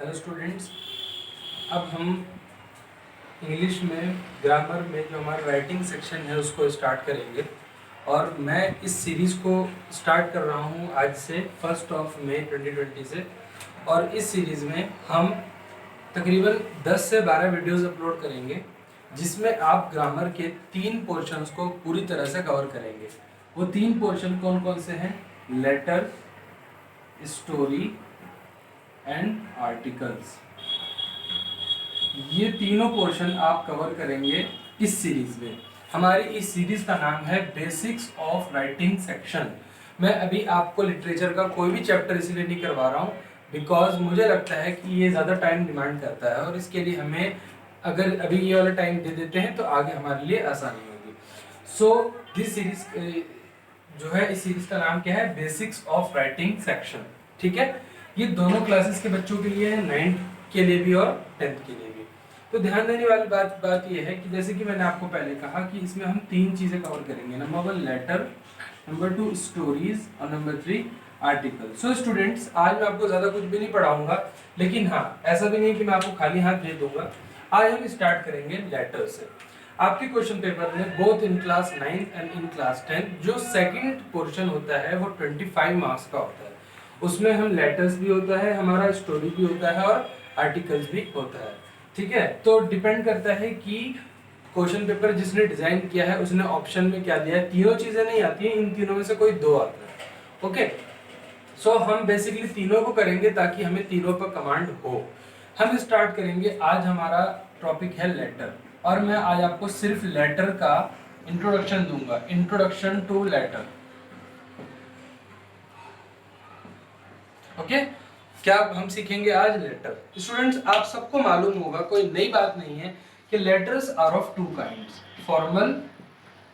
Hello students, अब हम English में ग्रामर में जो हमारा राइटिंग सेक्शन है उसको स्टार्ट करेंगे। और मैं इस सीरीज़ को स्टार्ट कर रहा हूँ आज से 1 मई 2020 से। और इस सीरीज़ में हम तकरीबन 10 से 12 वीडियोस अपलोड करेंगे, जिसमें आप ग्रामर के 3 पोर्शंस को पूरी तरह से कवर करेंगे। वो 3 पोर्शन कौन कौन से हैं? Letter, story and articles. ये तीनों पोर्शन आप कवर करेंगे इस सीरीज में। हमारी इस सीरीज का नाम है बेसिक्स ऑफ राइटिंग सेक्शन। मैं अभी आपको लिटरेचर का कोई भी चैप्टर इसलिए नहीं करवा रहा हूँ बिकॉज मुझे लगता है कि ये ज़्यादा टाइम डिमांड करता है, और इसके लिए हमें अगर अभी ये वाला टाइम दे देते हैं तो आगे हमारे लिए आसानी होगी। सो दिस सीरीज जो है, इस सीरीज का नाम क्या है? Basics of writing section. ठीक है, ये दोनों क्लासेस के बच्चों के लिए है, 9th के लिए भी और 10th के लिए भी। तो ध्यान देने वाली बात ये है कि जैसे कि मैंने आपको पहले कहा कि इसमें हम 3 चीज़ें कवर करेंगे। नंबर 1 लेटर, नंबर 2 स्टोरीज और नंबर 3 आर्टिकल। सो स्टूडेंट्स, आज मैं आपको ज़्यादा कुछ भी नहीं पढ़ाऊंगा, लेकिन हाँ, ऐसा भी नहीं कि मैं आपको खाली हाथ दे दूंगा। आज हम स्टार्ट करेंगे लेटर से। आपके क्वेश्चन पेपर में both in class 9 and in class 10 जो सेकंड पोर्शन होता है वो 25 मार्क्स का होता है। उसमें हम लेटर्स भी होता है, हमारा स्टोरी भी होता है और आर्टिकल्स भी होता है। ठीक है, तो डिपेंड करता है कि क्वेश्चन पेपर जिसने डिजाइन किया है उसने ऑप्शन में क्या दिया है। तीनों चीजें नहीं आती हैं, इन तीनों में से कोई 2 आता है। ओके, सो हम बेसिकली तीनों को करेंगे ताकि हमें तीनों पर कमांड हो। हम स्टार्ट करेंगे। आज हमारा टॉपिक है लेटर, और मैं आज आपको सिर्फ लेटर का इंट्रोडक्शन दूंगा, इंट्रोडक्शन टू लेटर। ओके, क्या हम सीखेंगे आज? लेटर। स्टूडेंट्स, आप सबको मालूम होगा, कोई नई बात नहीं है, कि letters are of 2 kinds, formal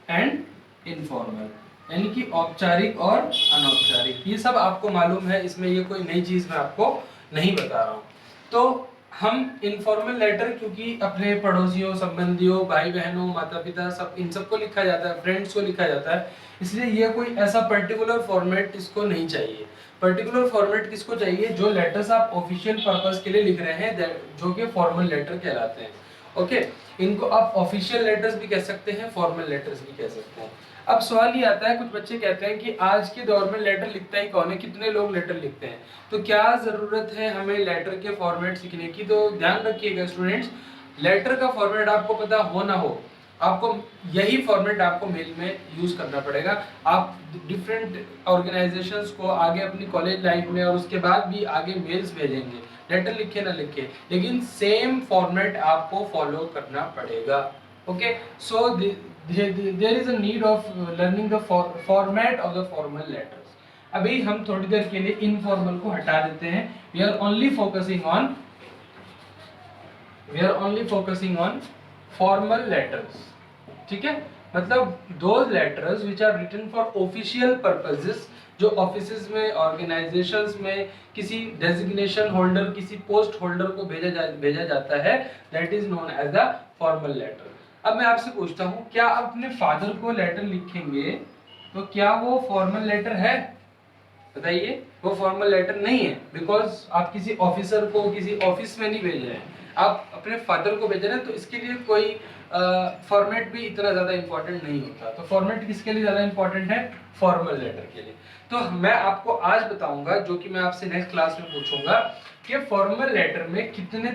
and informal, यानी कि औपचारिक और अनौपचारिक। ये सब आपको मालूम है, इसमें ये कोई नई चीज मैं आपको नहीं बता रहा हूँ। तो हम इनफॉर्मल लेटर क्योंकि अपने पड़ोसियों, संबंधियों, भाई बहनों, माता पिता, सब इन सबको लिखा जाता है, फ्रेंड्स को लिखा जाता है, इसलिए ये कोई ऐसा पर्टिकुलर फॉर्मेट इसको नहीं चाहिए। पर्टिकुलर फॉर्मेट किसको चाहिए? जो लेटर्स आप ऑफिशियल पर्पस के लिए लिख रहे हैं, जो कि फॉर्मल लेटर कहलाते हैं। ओके, इनको आप ऑफिशियल लेटर्स भी कह सकते हैं, फॉर्मल लेटर्स भी कह सकते हैं। अब सवाल ये आता है, कुछ बच्चे कहते हैं कि आज के दौर में लेटर लिखता ही कौन है, कितने लोग लेटर लिखते हैं, तो क्या जरूरत है हमें लेटर के फॉर्मेट सीखने की? तो ध्यान रखिएगा स्टूडेंट्स, लेटर का फॉर्मेट आपको पता हो ना हो, आपको यही फॉर्मेट आपको मेल में यूज करना पड़ेगा। आप डिफरेंट ऑर्गेनाइजेशंस को आगे अपनी कॉलेज लाइफ में और उसके बाद भी आगे मेल्स भेजेंगे, लेटर लिखे ना लिखे, लेकिन सेम फॉर्मेट आपको फॉलो करना पड़ेगा। Okay, so there is a need of learning the format of the formal letters. अभी हम थोड़ी देर के लिए इनफॉर्मल को हटा देते हैं। We are only focusing on formal letters. ठीक है, मतलब those letters which are written for official purposes, जो ऑफिसेज में, ऑर्गेनाइजेशंस में किसी डेजिग्नेशन होल्डर, किसी पोस्ट होल्डर को भेजा जाता है, that is known as the formal letter. अब मैं आपसे पूछता हूँ, क्या आप अपने फादर को लेटर लिखेंगे तो क्या वो फॉर्मल लेटर है? बताइए, वो फॉर्मल लेटर नहीं है, बिकॉज आप किसी ऑफिसर को किसी ऑफिस में नहीं भेज रहे हैं, आप अपने फादर को भेज रहे हैं, तो इसके लिए कोई फॉर्मेट भी इतना ज़्यादा इंपॉर्टेंट नहीं होता। तो फॉर्मेट किसके लिए ज़्यादा इंपॉर्टेंट है? फॉर्मल लेटर के लिए। तो मैं आपको आज बताऊंगा, जो कि मैं आपसे नेक्स्ट क्लास में पूछूंगा, कि फॉर्मल लेटर में कितने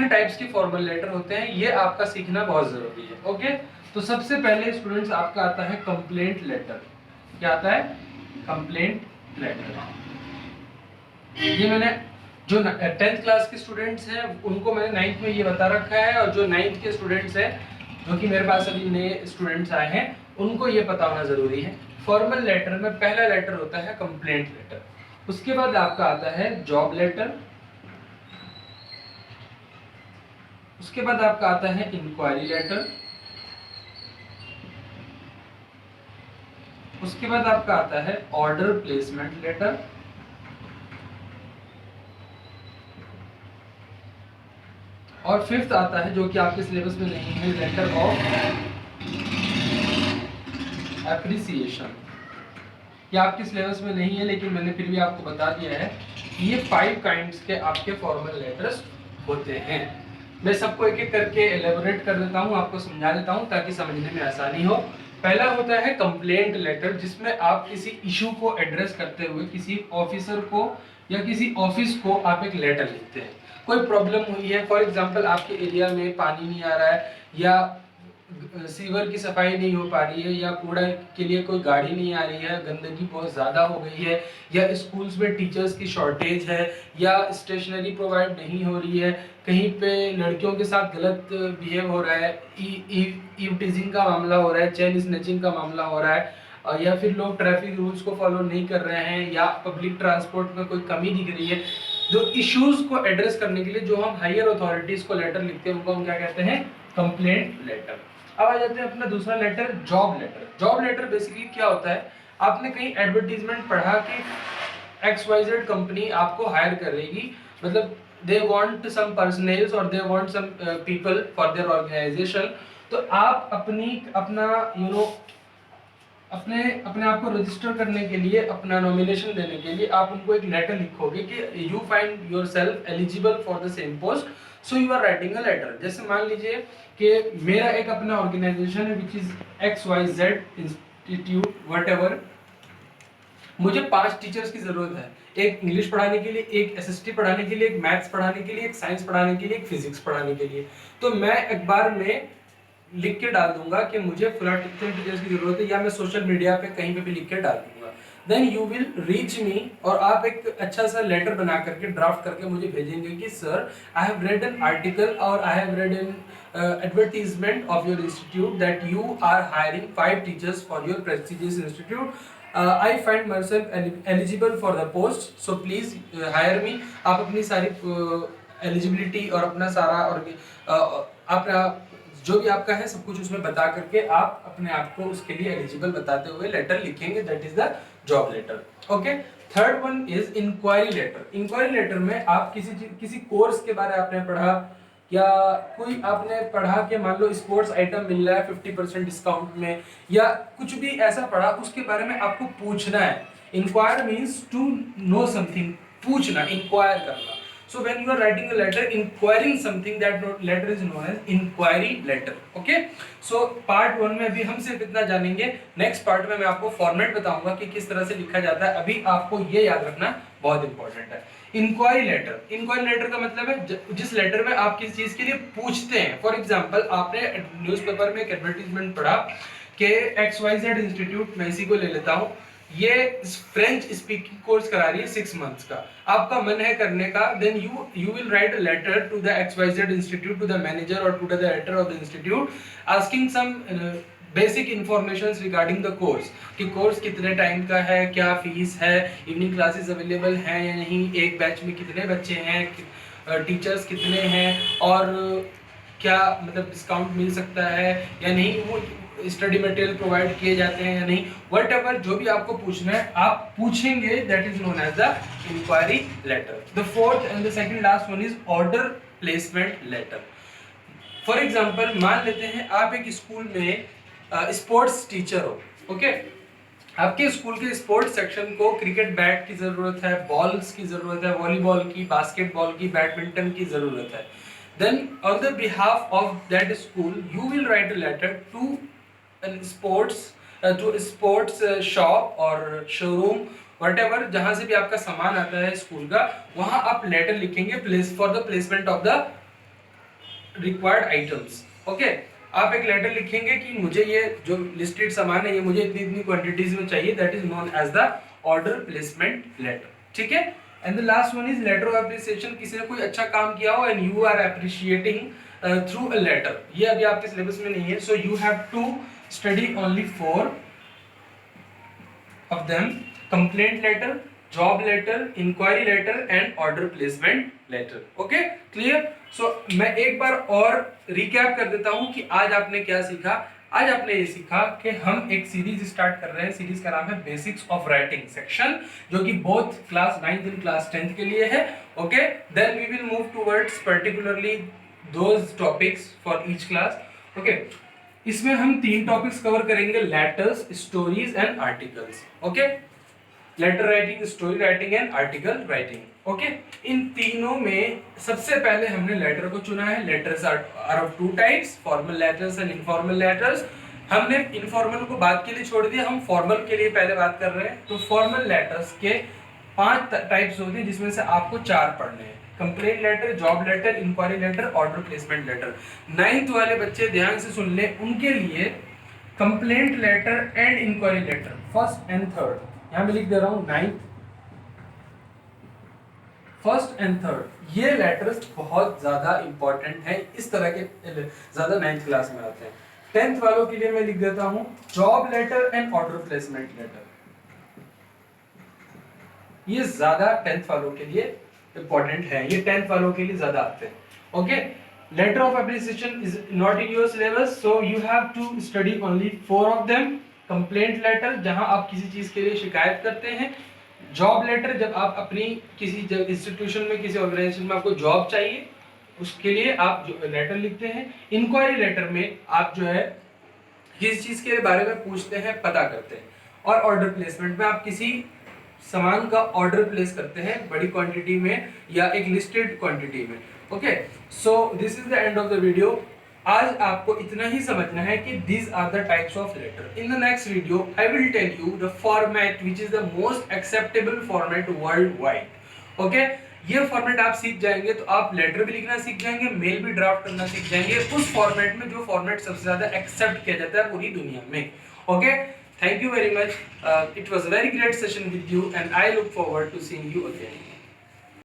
टाइप्स के फॉर्मल लेटर होते हैं, ये आपका सीखना बहुत जरूरी है। ओके, तो सबसे पहले स्टूडेंट्स आपका आता है कंप्लेंट लेटर। क्या आता है? Complaint letter. ये मैंने जो 10th क्लास के स्टूडेंट्स हैं उनको मैंने 9th में ये बता रखा है, और जो 9th के स्टूडेंट्स हैं, जो कि मेरे पास अभी नए स्टूडेंट्स आए हैं, उनको ये पता होना जरूरी है। फॉर्मल लेटर में पहला लेटर होता है कंप्लेंट लेटर, उसके बाद आपका आता है जॉब लेटर, उसके बाद आपका आता है इंक्वायरी लेटर, उसके बाद आपका आता है ऑर्डर प्लेसमेंट लेटर, और फिफ्थ आता है, जो कि आपके सिलेबस में नहीं है, लेटर ऑफ एप्रिसिएशन। कि आपके सिलेबस में नहीं है, लेकिन मैंने फिर भी आपको बता दिया है कि ये 5 काइंड्स के आपके फॉर्मल लेटर्स होते हैं। मैं सबको एक एक करके एलेबोरेट कर देता हूँ, आपको समझा देता हूँ ताकि समझने में आसानी हो। पहला होता है कंप्लेंट लेटर, जिसमें आप किसी इशू को एड्रेस करते हुए किसी ऑफिसर को या किसी ऑफिस को आप एक लेटर लिखते हैं। कोई प्रॉब्लम हुई है, फॉर एग्जांपल आपके एरिया में पानी नहीं आ रहा है, या सीवर की सफाई नहीं हो पा रही है, या कूड़ा के लिए कोई गाड़ी नहीं आ रही है, गंदगी बहुत ज़्यादा हो गई है, या स्कूल्स में टीचर्स की शॉर्टेज है, या स्टेशनरी प्रोवाइड नहीं हो रही है, कहीं पे लड़कियों के साथ गलत बिहेव हो रहा है, ईव टीजिंग का मामला हो रहा है, चेन स्नैचिंग का मामला हो रहा है, या फिर लोग ट्रैफिक रूल्स को फॉलो नहीं कर रहे हैं, या पब्लिक ट्रांसपोर्ट में कोई कमी दिख रही है। तो इश्यूज को एड्रेस करने के लिए जो हम हायर अथॉरिटीज को लेटर लिखते हैं उनको हम क्या कहते हैं? Complaint letter. अब आ जाते हैं अपना दूसरा letter, job letter. Job letter basically क्या होता है? आपने कहीं एडवर्टीजमेंट पढ़ा कि XYZ कंपनी आपको हायर करेगी, मतलब दे वांट सम पर्सनल्स और they want some people for their organisation. तो आप अपना अपने अपने आप को रजिस्टर करने के लिए, अपना नॉमिनेशन देने के लिए आप उनको एक लेटर लिखोगे कि you find yourself eligible for the same post, so you are writing a letter. जैसे मान लीजिए कि मेरा एक अपना ऑर्गेनाइजेशन है which is XYZ institute whatever, मुझे 5 टीचर्स की जरूरत है, एक इंग्लिश पढ़ाने के लिए, एक SST पढ़ाने के लिए, एक मैथ्स पढ़ाने के लिए, एक साइंस पढ़ाने के लिए, एक फिजिक्स पढ़ाने के लिए। तो मैं एक बार में लिख के डाल दूंगा कि मुझे फुला टीचर्स की जरूरत है, या मैं सोशल मीडिया पे कहीं पे भी लिख के डाल दूंगा। Then you will reach me, और आप एक अच्छा सा लेटर बना करके ड्राफ्ट करके मुझे भेजेंगे कि sir I have read an article और I have read an advertisement of your institute that you are hiring 5 teachers for your prestigious institute. I find myself eligible for the post, so please hire me. आप अपनी सारी eligibility और अपना सारा और अपना जो भी आपका है सब कुछ उसमें बता करके आप अपने आप को उसके लिए एलिजिबल बताते हुए लेटर लिखेंगे, that is the job letter. Okay, third one is inquiry letter. Inquiry letter में आप किसी कोर्स के बारे में आपने पढ़ा, या कोई आपने पढ़ा कि मान लो स्पोर्ट्स आइटम मिल रहा है 50% डिस्काउंट में, या कुछ भी ऐसा पढ़ा, उसके बारे में आपको पूछना है। Inquire means to know something, पूछना, इंक्वायर करना। So when you are writing a letter inquiring something, that letter is known as inquiry letter. Okay? So part 1 में अभी हम सिर्फ इतना जानेंगे, नेक्स्ट पार्ट में मैं आपको फॉर्मेट बताऊंगा कि किस तरह से लिखा जाता है। अभी आपको ये याद रखना बहुत इंपॉर्टेंट है। इंक्वायरी लेटर, इंक्वायरी लेटर का मतलब है जिस लेटर में आप किसी चीज के लिए पूछते हैं। फॉर एग्जाम्पल आपने न्यूज़पेपर में एक एडवर्टीजमेंट पढ़ा कि XYZ इंस्टीट्यूट, मैं इसी को ले लेता हूँ, ये फ्रेंच स्पीकिंग कोर्स करा रही है 6 मंथ्स का, आपका मन है करने का, then you will write a letter to the XYZ institute, to the manager और to the director of the institute, asking some basic information regarding the course, कि कोर्स कितने टाइम का है, क्या फीस है, इवनिंग क्लासेस अवेलेबल हैं या नहीं, एक बैच में कितने बच्चे हैं, टीचर्स कितने हैं, और क्या मतलब डिस्काउंट मिल सकता है या नहीं, वो स्टडी मटेरियल प्रोवाइड किए जाते हैं या नहीं, व्हाटएवर जो भी आपको पूछना है आप पूछेंगे, that is known as the inquiry letter. The fourth and the second last one is order placement letter. For example मान लेते हैं आप एक स्कूल में स्पोर्ट्स टीचर हो, ओके, आपके स्कूल के स्पोर्ट्स सेक्शन को क्रिकेट बैट की जरूरत है, बॉल्स की जरूरत है, वॉलीबॉल की, बास्केटबॉल की, बैडमिंटन की जरूरत है। Then on the behalf of that school you will write a letter to sports shop और showroom whatever, जहां से भी आपका सामान आता है स्कूल का, वहां आप लेटर लिखेंगे place for the placement of the required items. Okay, आप एक लेटर लिखेंगे कि मुझे ये जो लिस्टेड सामान है ये मुझे इतनी इतनी क्वांटिटीज में चाहिए, that is known as the order placement letter. ठीक है, and the last one is letter of appreciation. किसी ने कोई अच्छा काम किया हो and you are appreciating through a letter, ये अभी आपके सिलेबस में नहीं है, so you have to study only 4 of them: complaint letter, job letter, inquiry letter and order placement letter. Okay, clear? So मैं एक बार और रिकैप कर देता हूँ कि आज आपने क्या सीखा। आज आपने ये सीखा कि हम एक सीरीज स्टार्ट कर रहे हैं, सीरीज का नाम है बेसिक्स ऑफ राइटिंग सेक्शन, जो कि both class 9th and class 10th के लिए है। Okay, then we will move towards particularly those topics for each class. Okay, इसमें हम 3 टॉपिक्स कवर करेंगे: letters, stories and articles. Okay, letter writing, story writing and article writing. Okay, इन तीनों में सबसे पहले हमने लेटर को चुना है। Letters are of two types, formal letters and informal letters. हमने इनफॉर्मल को बात के लिए छोड़ दिया, हम फॉर्मल के लिए पहले बात कर रहे हैं। तो फॉर्मल लेटर्स के 5 टाइप्स होते हैं, जिसमें से आपको 4 पढ़ने हैं। Complaint letter, job letter, inquiry letter, order placement letter. 9th वाले बच्चे ध्यान से सुन ले, उनके लिए complaint letter and inquiry letter first and third, यहां मैं लिख दे रहा हूं 9th, फर्स्ट एंड थर्ड, ये लेटर्स बहुत ज्यादा इंपॉर्टेंट है। इस तरह के ज्यादा 9th क्लास में आते हैं। 10th वालों के लिए मैं लिख देता हूं job letter and order placement letter, ये ज्यादा 10th वालों के लिए इंपॉर्टेंट है, ये 10th वालों के लिए ज्यादा आते हैं। Okay, letter of appreciation is not in your syllabus, so you have to study only 4 of them. Complaint letter, जहां आप किसी चीज के लिए शिकायत करते हैं। जॉब लेटर, जब आप अपनी किसी इंस्टीट्यूशन में, किसी ऑर्गेनाइजेशन में आपको जॉब चाहिए, उसके लिए आप जो लेटर लिखते हैं। इंक्वायरी लेटर में आप जो है किसी चीज के बारे में पूछते हैं, पता करते हैं। और ऑर्डर प्लेसमेंट में आप किसी सामान का ऑर्डर प्लेस करते हैं बड़ी क्वांटिटी में या एक लिस्टेड क्वांटिटी में। Okay, so this is the end of the video. आज आपको इतना ही समझना है कि these are the types of letter. In the next video, I will tell you the format which is the most acceptable format worldwide. Okay? ये format आप सीख जाएंगे तो आप लेटर भी लिखना सीख जाएंगे, मेल भी ड्राफ्ट करना सीख जाएंगे उस फॉर्मेट में जो फॉर्मेट सबसे ज्यादा एक्सेप्ट किया जाता है पूरी दुनिया में। Okay, thank you very much. It was a very great session with you and I look forward to seeing you again.